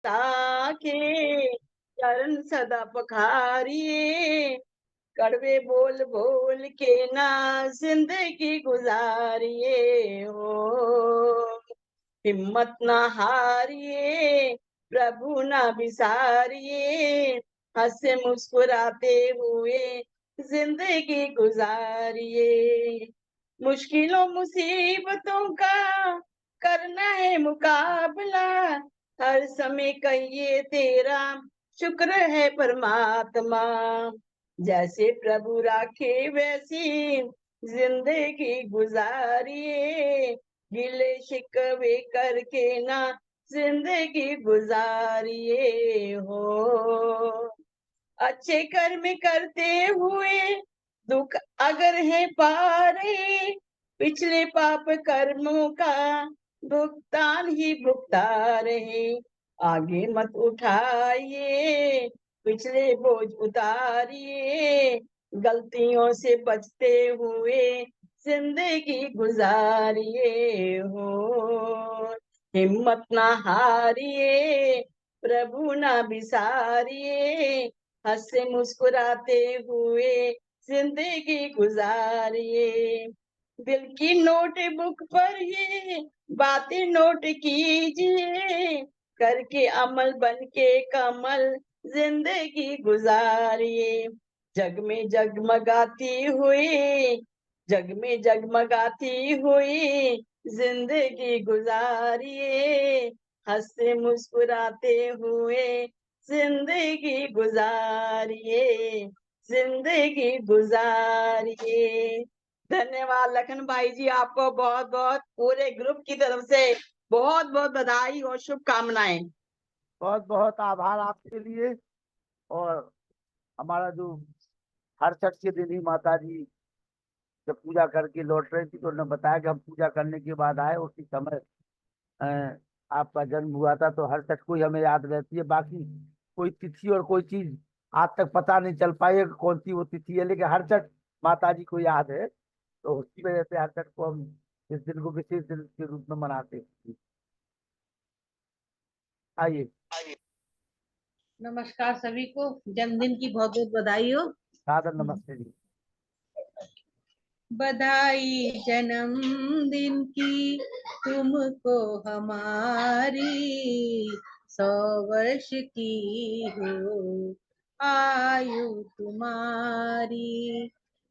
ताके चरण सदा पखारिए, कड़वे बोल बोल के ना जिंदगी गुजारिए हो। हिम्मत ना हारिए, प्रभु ना बिसारिए, हंसे मुस्कुराते हुए जिंदगी गुजारिए। मुश्किलों मुसीबतों का करना है मुकाबला, हर समय कहिए तेरा शुक्र है परमात्मा। जैसे प्रभु राखे वैसी जिंदगी गुजारिए, गिले शिकवे करके ना जिंदगी गुजारिए हो। अच्छे कर्म करते हुए दुख अगर है पारे, पिछले पाप कर्मों का भुगतान ही भुगता रहे। आगे मत उठाइए, पिछले बोझ उतारिए, गलतियों से बचते हुए जिंदगी गुजारिए हो। हिम्मत ना हारिए, प्रभु ना बिसारिए, हंसे मुस्कुराते हुए जिंदगी गुजारिए। दिल की नोटबुक पर ये बातें नोट कीजिए, करके अमल बन के कमल जिंदगी गुजारिए। जग में जगमगाती हुई, जग में जगमगाती हुई जिंदगी गुजारिए, हंसते मुस्कुराते हुए जिंदगी गुजारिए, जिंदगी गुजारिए। धन्यवाद लखन भाई जी, आपको बहुत बहुत पूरे ग्रुप की तरफ से बहुत बहुत बधाई और शुभकामनाएं। बहुत बहुत आभार आपके लिए। और हमारा जो हर छठ के दिन ही माता जी जब पूजा करके लौट रही थी तो उन्होंने बताया कि हम पूजा करने के बाद आए, उसी समय आपका जन्म हुआ था। तो हर छठ को ही हमें याद रहती है। बाकी कोई तिथि और कोई चीज आज तक पता नहीं चल पाई है कि कौन सी वो तिथि है, लेकिन हर छठ माता जी को याद है। तो उसकी वजह से हर छठ को हम इस दिन को विशेष दिन के रूप में मनाते हैं। आइए। नमस्कार सभी को, जन्मदिन की बहुत बहुत बधाई हो। सादर नमस्ते जी। बधाई जन्मदिन की तुमको हमारी, 100 वर्ष की हो आयु तुम्हारी।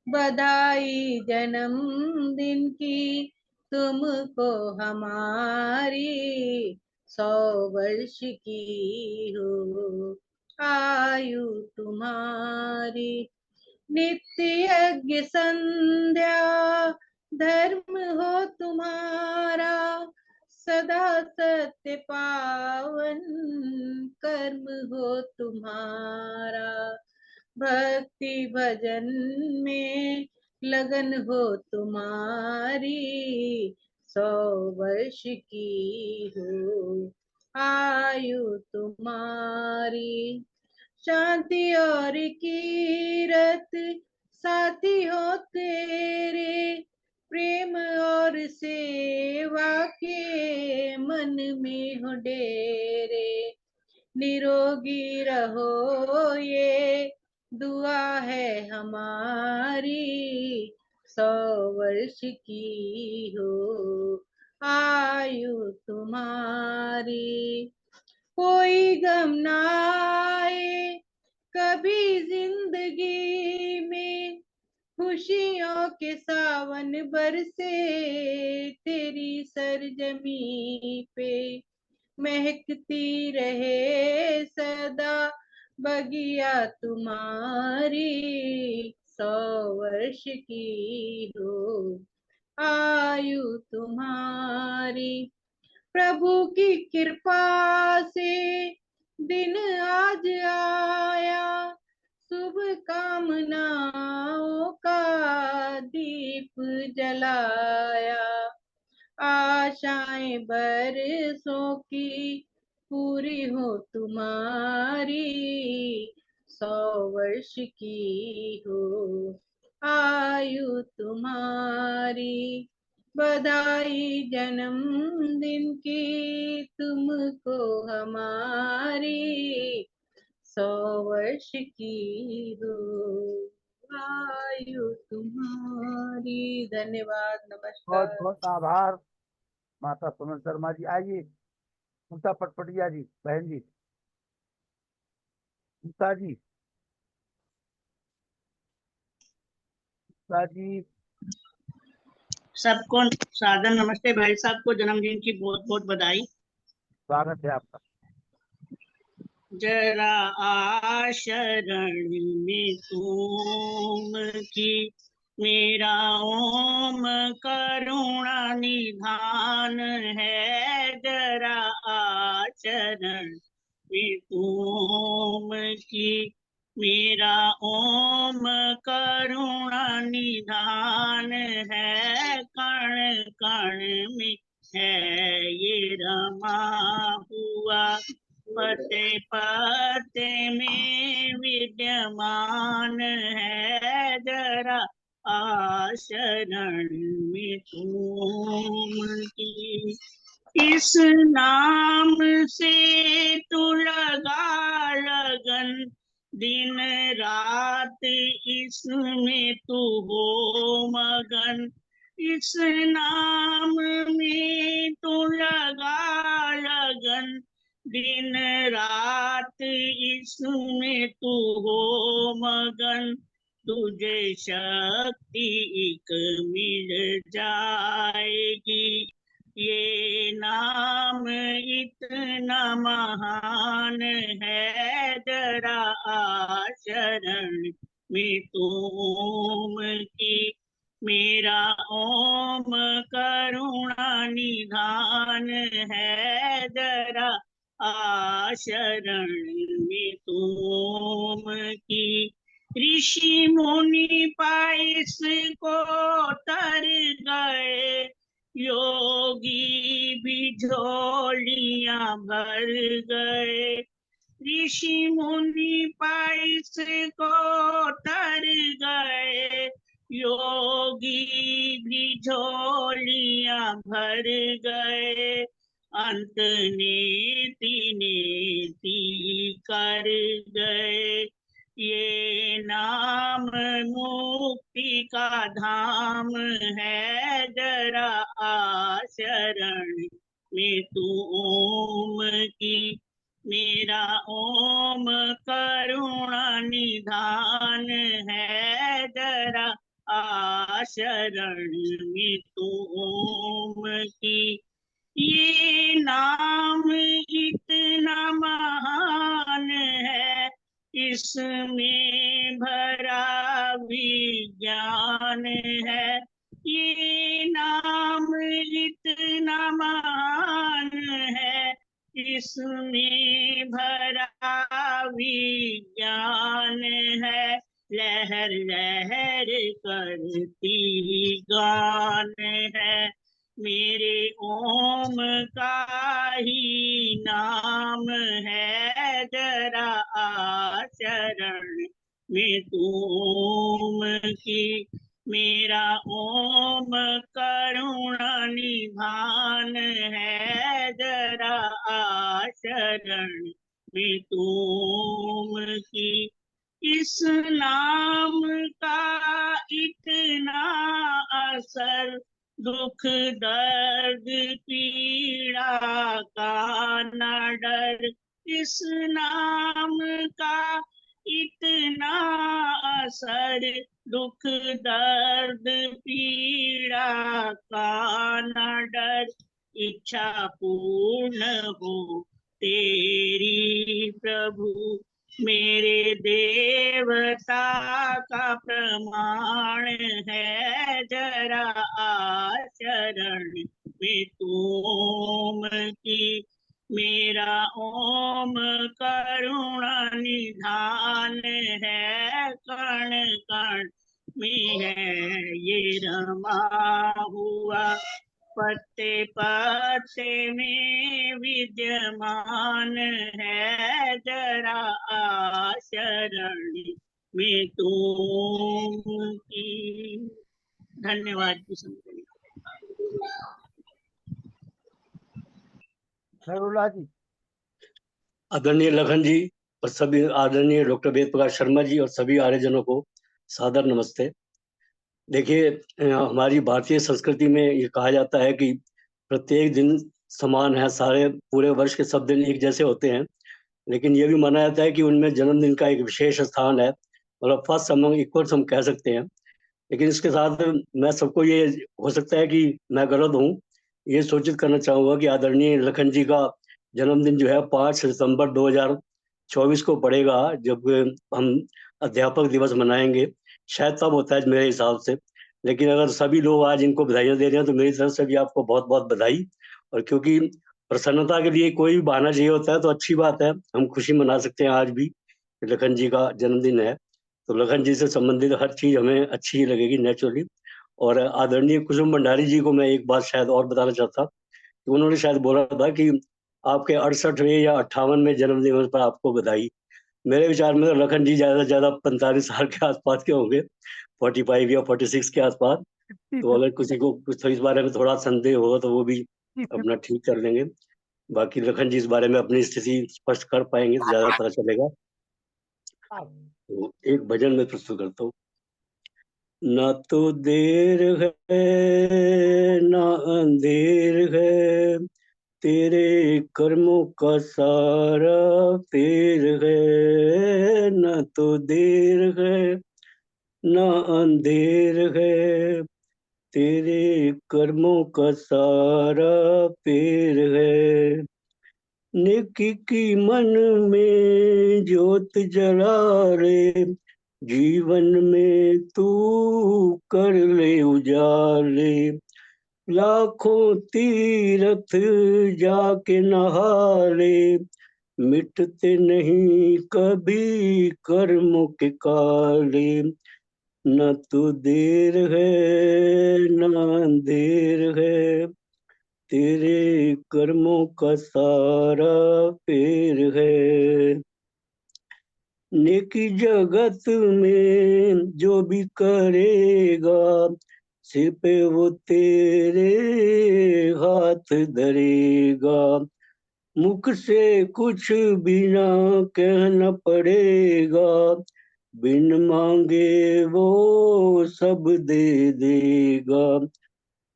बधाई जन्मदिन की तुमको हमारी, 100 वर्ष की हो आयु तुम्हारी। नित्य यज्ञ संध्या धर्म हो तुम्हारा, सदा सत्य पावन कर्म हो तुम्हारा। भक्ति भजन में लगन हो तुम्हारी, 100 वर्ष की हो आयु तुम्हारी। शांति और कीरत साथी हो तेरे, प्रेम और सेवा के मन में हो डेरे। निरोगी रहो ये दुआ है हमारी, 100 वर्ष की हो आयु तुम्हारी। कोई गम ना आए कभी जिंदगी में, खुशियों के सावन बरसे तेरी सरजमी पे। महकती रहे सदा बगिया तुम्हारी, 100 वर्ष की हो आयु तुम्हारी। प्रभु की कृपा से दिन आज आया, शुभ कामनाओं का दीप जलाया। आशाएं बरसों की पूरी हो तुम्हारी, 100 वर्ष की हो आयु तुम्हारी। बधाई जन्मदिन की तुमको हमारी, 100 वर्ष की हो आयु तुम्हारी। धन्यवाद, बहुत नमस्कार। बहुत आभार माता सुमन शर्मा जी। आइए उषा पटपटिया जी, बहन जी, उषा जी, उषा जी। सबको सादर नमस्ते। भाई साहब को जन्मदिन की बहुत बहुत बधाई। स्वागत है आपका। जरा आशरण में तुम की, मेरा ओम करुणा निधान है। जरा आचरण में तुम की, मेरा ओम करुणा निधान है। कण कण में है ये रमा हुआ, पते पते में विद्यमान है। जरा आशरण में तुम की, इस नाम से तू लगा लगन, दिन रात इसमें तू हो मगन। इस नाम में तू लगा लगन, दिन रात इसमें तू हो मगन। तुझे शक्ति एक मिल जाएगी, ये नाम इतना महान है। जरा आचरण में तुम की, मेरा ओम करुणा निधान है। जरा आशरण में तुम की, ऋषि मुनि पाइस को तर गए, योगी भी झोलियां भर गए। ऋषि मुनि पाइस को तर गए, योगी भी झोलियां भर गए। अंत नेति नेति कर गए, ये नाम मुक्ति का धाम है। जरा आशरण में तुम की, मेरा ओम करुणा निधान है। जरा आशरण में तुम की, ये नाम इतना महान है, इसमें भरा विज्ञान है। ये नाम इतना महान है, इसमें भरा विज्ञान है। लहर लहर करती गान है, मेरे ओम का ही नाम है। जरा आचरण में तुम की, मेरा ओम करुणा निधान है। जरा आचरण में तुम की, इस नाम का इतना असर, दुख दर्द पीड़ा का न डर। इस नाम का इतना असर, दुख दर्द पीड़ा का न डर। इच्छा पूर्ण हो तेरी प्रभु, मेरे देवता का प्रमाण है। जरा आचरण में तुम की, मेरा ओम करुणा निधान है। कण कण में है ये रमा हुआ, पत्ते पत्ते में विद्यमान है। जरा आचरण में तुम की। धन्यवाद जी। खैरुल्लाह जी। आदरणीय लखन जी और सभी आदरणीय डॉक्टर वेद प्रकाश शर्मा जी और सभी आर्यजनों को सादर नमस्ते। देखिए, हमारी भारतीय संस्कृति में ये कहा जाता है कि प्रत्येक दिन समान है, सारे पूरे वर्ष के सब दिन एक जैसे होते हैं, लेकिन ये भी माना जाता है कि उनमें जन्मदिन का एक विशेष स्थान है, मतलब फर्स्ट अमंग इक्वल्स हम कह सकते हैं। लेकिन इसके साथ मैं सबको ये हो सकता है कि मैं गलत हूँ, ये सूचित करना चाहूँगा कि आदरणीय लखन जी का जन्मदिन जो है 5 सितंबर 2024 को पड़ेगा, जब हम अध्यापक दिवस मनाएंगे। शायद तब होता है मेरे हिसाब से। लेकिन अगर सभी लोग आज इनको बधाइयाँ दे रहे हैं तो मेरी तरफ से भी आपको बहुत-बहुत बधाई। और क्योंकि प्रसन्नता के लिए कोई भी बहाना चाहिए होता है तो अच्छी बात है, हम खुशी मना सकते हैं आज भी, लखन जी का जन्मदिन है। तो लखन जी से संबंधित हर चीज़ हमें अच्छी ही लगेगी नेचुरली। और आदरणीय कुसुम भंडारी जी को मैं एक बात शायद और बताना चाहता, कि उन्होंने शायद बोला था कि आपके 68वें या 58वें जन्मदिन पर आपको बधाई। मेरे विचार में तो लखन जी ज़्यादा से ज़्यादा 45 साल के आस-पास के होंगे, 45 या 46 के आस-पास। तो अगर किसी को कुछ इस बारे में थोड़ा संदेह होगा तो वो भी अपना ठीक कर लेंगे। बाकी लखन जी इस बारे में अपनी स्थिति स्पष्ट कर पाएँगे तो ज़्यादा पता चलेगा। तो एक भजन मैं प्रस्तुत करता हूँ। ना तो देर है ना अंधेर है, तेरे कर्मों का सारा फेर है। ना तो देर है ना अंधेर है, तेरे कर्मों का सारा फेर है। नेकी की मन में ज्योत जला रे, जीवन में तू कर ले उजाले। लाखों तीरथ जाके नहा ले, मिटते नहीं कभी कर्मों के काले। न तो देर है न अंधेर है, तेरे कर्मों का सारा फेर है। नेकी जगत में जो भी करेगा, सिर पे वो तेरे हाथ धरेगा। मुख से कुछ भी ना कहना पड़ेगा, बिन मांगे वो सब दे देगा।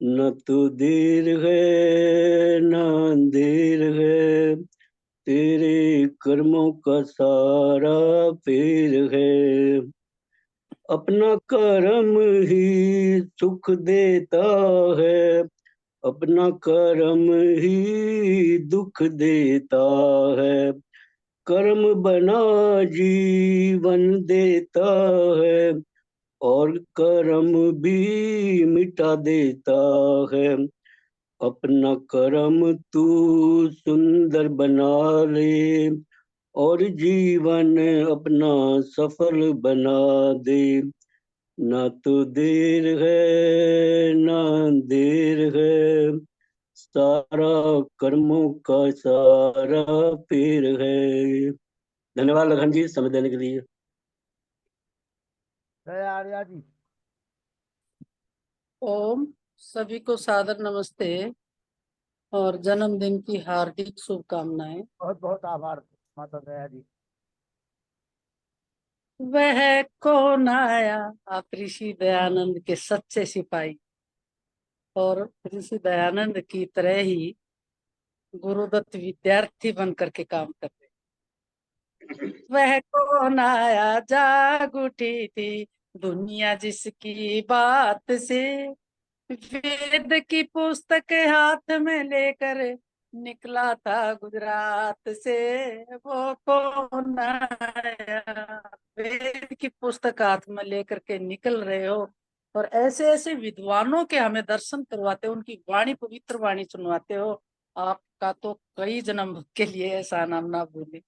न तो देर है न अंधेर है, तेरे कर्मों का सारा फेर है। अपना कर्म ही सुख देता है, अपना कर्म ही दुख देता है। कर्म बना जीवन देता है, और कर्म भी मिटा देता है। अपना कर्म तू सुंदर बना ले, और जीवन अपना सफल बना दे। ना तो देर है ना देर है, सारा कर्मों का सारा फेर है। धन्यवाद लखन जी समय देने के लिए। जय आर्या जी। ओम, सभी को सादर नमस्ते और जन्मदिन की हार्दिक शुभकामनाएं। बहुत बहुत आभार माता दया जी। वह कौन आया, आप ऋषि दयानंद के सच्चे सिपाही, और ऋषि दयानंद की तरह ही गुरुदत्त विद्यार्थी बन करके काम कर रहे। वह कौन आया, जाग उठी थी दुनिया जिसकी बात से, वेद की पुस्तक हाथ में लेकर निकला था गुजरात से। वो कौन आया, वेद की पुस्तक हाथ में लेकर के निकल रहे हो और ऐसे ऐसे विद्वानों के हमें दर्शन करवाते हो, उनकी वाणी पवित्र वाणी सुनवाते हो। आपका तो कई जन्म के लिए ऐसा नाम ना भूले।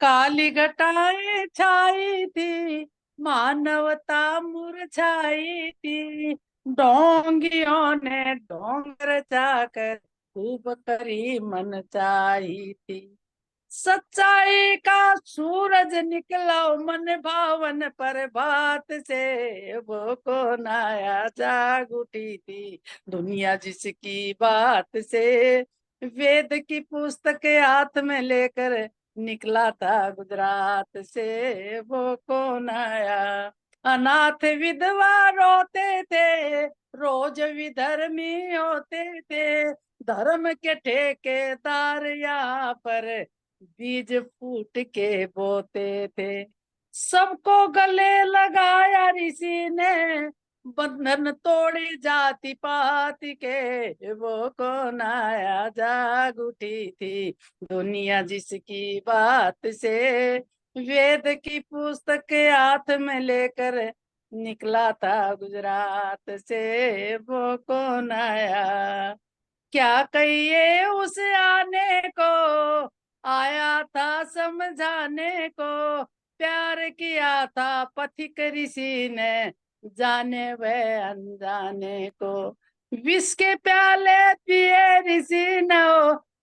काली घटाएं छाई थी, मानवता मुरझाई थी, डोंगियों ने डोंगर जाकर खूब करी मन चाही थी। सच्चाई का सूरज निकला मन भावन पर बात से, वो कौन आया जाग उठी थी दुनिया जिसकी बात से। वेद की पुस्तक हाथ में लेकर निकला था गुजरात से, वो कौन आया। अनाथ विधवा रोते थे, रोज विधर्मी होते थे, धर्म के ठेकेदार यहाँ पर बीज फूट के बोते थे। सबको गले लगाया ऋषि ने, बंधन तोड़ी जाति पाति के, वो कौन आया जाग उठी थी दुनिया जिसकी बात से। वेद की पुस्तक हाथ में लेकर निकला था गुजरात से, वो कौन आया। क्या कहिए उस आने को, आया था समझाने को, प्यार किया था पथिक ऋषि ने, जाने वह अनजाने को। विष के प्याले पिए ऋषि ने,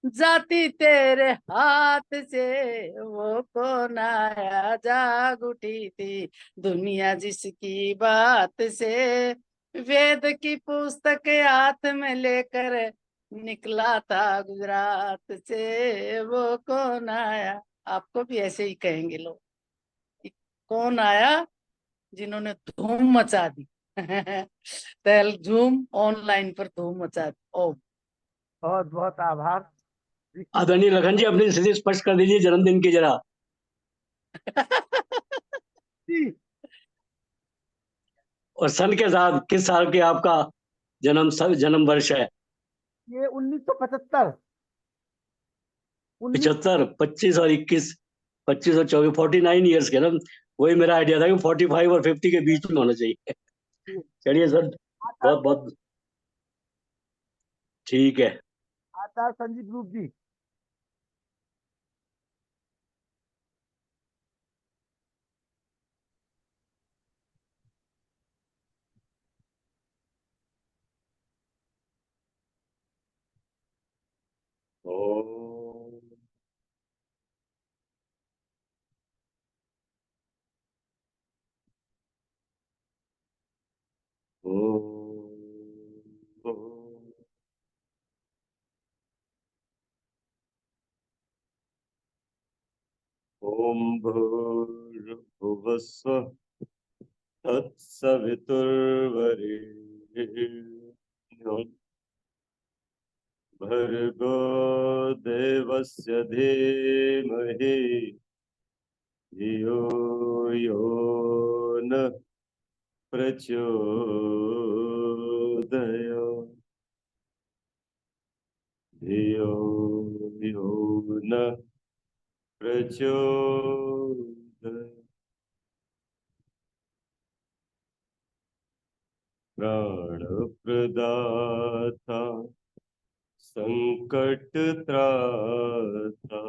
जाती तेरे हाथ से, वो कौन आया जाग उठी थी दुनिया जिसकी बात से। वेद की पुस्तक हाथ में लेकर निकला था गुजरात से, वो कौन आया। आपको भी ऐसे ही कहेंगे लोग, कौन आया जिन्होंने धूम मचा दी। तहल झूम ऑनलाइन पर धूम मचा दी। ओ बहुत बहुत आभार। आदरणीय लखन जी, अपनी स्थिति स्पष्ट कर दीजिए जन्मदिन की जरा। जी, और सन के साथ किस साल के आपका जन्म वर्ष है? ये 1975। 75, 25 और 21, 25 और 24, 49 ईयर्स के ना। वही मेरा आइडिया था कि 45 और 50 के बीच में होना चाहिए। चलिए सर, बहुत बहुत ठीक है। आचार्य संजीव ग्रुप जी। ओम ओम ओम भूर्भुवः स्वः तत्सवितुर्वरेण्यं भर्गो देवस्य धीमहि धियो यो नः प्रचोदयात् धियो यो नः प्रचोदयात्। प्राणप्रदाता संकट त्राता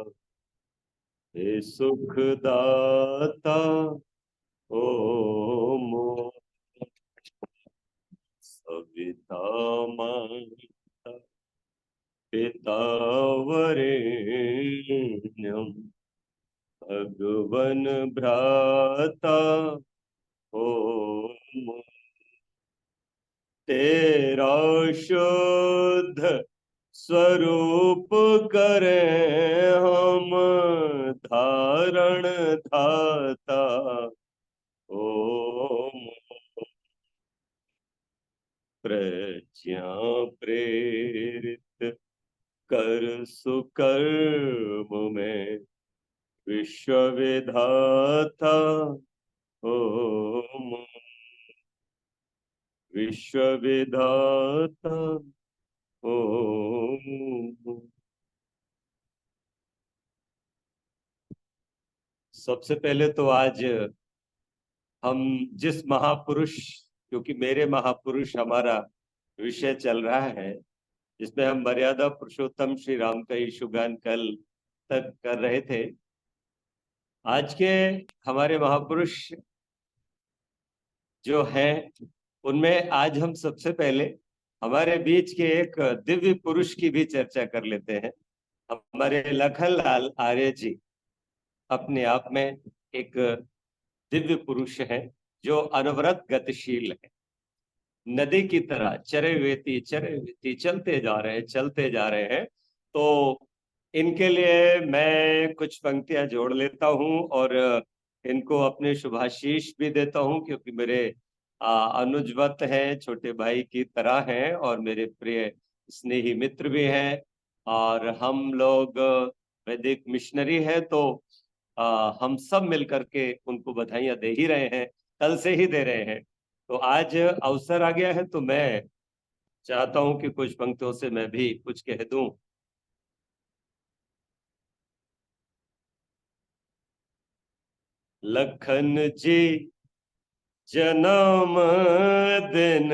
हे सुखदाता ओम सविता माता पिता वरेण्यं भगवन भ्राता ओम तेरा शुद्ध स्वरूप करें हम धारण धाता ओम प्रज्ञा प्रेरित कर सुकर्म में विश्व विधाता ओम विश्व विधाता ओम। सबसे पहले तो आज हम जिस महापुरुष, क्योंकि मेरे महापुरुष हमारा विषय चल रहा है, जिसमें हम मर्यादा पुरुषोत्तम श्री राम का ही शुभगान कल तक कर रहे थे। आज के हमारे महापुरुष जो हैं, उनमें आज हम सबसे पहले हमारे बीच के एक दिव्य पुरुष की भी चर्चा कर लेते हैं। हमारे लखनलाल आर्य जी अपने आप में एक दिव्य पुरुष हैं जो अनवरत गतिशील है, नदी की तरह चरे वेती चलते जा रहे हैं। तो इनके लिए मैं कुछ पंक्तियां जोड़ लेता हूं और इनको अपने शुभाशीष भी देता हूं, क्योंकि मेरे अनुजवत हैं, छोटे भाई की तरह हैं और मेरे प्रिय स्नेही मित्र भी हैं। और हम लोग वैदिक मिशनरी है, तो हम सब मिलकर के उनको बधाइयां दे ही रहे हैं, कल से ही दे रहे हैं। तो आज अवसर आ गया है, तो मैं चाहता हूं कि कुछ पंक्तियों से मैं भी कुछ कह दूं। लखन जी जन्म दिन